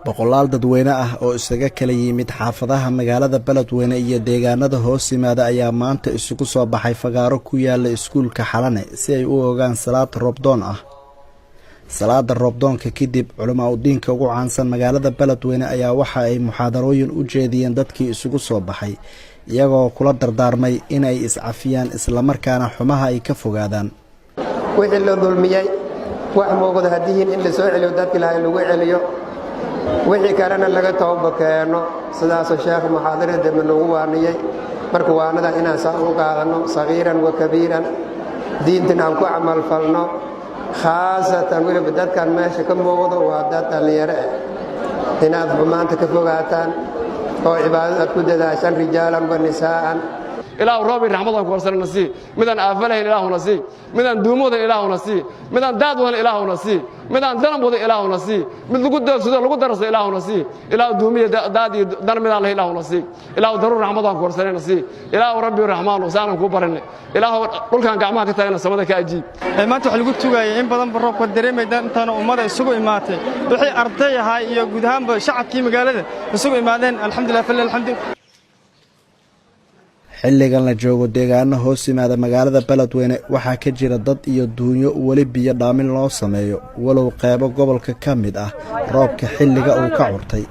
boqolaal dadweyne ah oo isaga kala yimid xaafadaha magaalada Beledweyne iyo deegaanada hoos yimaada ayaa maanta isugu soo baxay fagaaro ku yaala iskuulka Xalane si ay u ogaan salaad roobdoon ah. salaada roobdoonka kadib culimo u diinka ugu caansan magaalada Beledweyne ayaa waxa ay muxaadarooyin u jeediyeen dadkii isugu soo baxay iyagoo kula dardaarmay in ay iscafiyaan isla markaana xumaha ay ka fogaadaan. wixii la dulmiyay wax mooqdo hadiin in la soo celiyo dadka Ilaahay lagu celiyo wixii kalena laga tooba keeno sidaas sheekh muxaadarada nagu waaniyay marka waanada inaan saa u qaadano sagiiran wa kabiiran diintan aan ku amal falno khaasatan waliba dadkan meesha ka muuqdo waa dad dhalinyaro ah inaad xumaanta ka fogaataan oo cibaadada ku dadaashan rijaalan wa nisaa'an ilaahu roobi raxmadaha ku warsan nasi midaan aafalayn ilaahu nasi midaan duumoodan ilaahu nasi midaan daadwan ilaahu nasi midaan danabooda ilaahu nasi mid lagu doorsado lagu darso ilaahu nasi ilaahu duumiye daad iyo dan midaan la ilaahu nasi ilaahu daruur raxmadaha ku warsan nasi ilaahu rabbi raxmaan wasaanan ku barinay ilaahu dhulkan gacmaha ka taagna samada ka ajiib maanta wax lagu tugaayay in badan roobka dareemaydan intaana ummada isugu imaatay wixii arday ahaa iyo guud ahaanba shacabkii magaalada isugu imaadeen alxamdulillah fal alxamdulillah. xilligan la joogo deegaano hoos yimaada magaalada Beledweyne waxaa ka jira dad iyo duunyo wali biyo dhaamin loo sameeyo walow qaybo gobolka ka mid ah roobka xilliga uu ka curtay.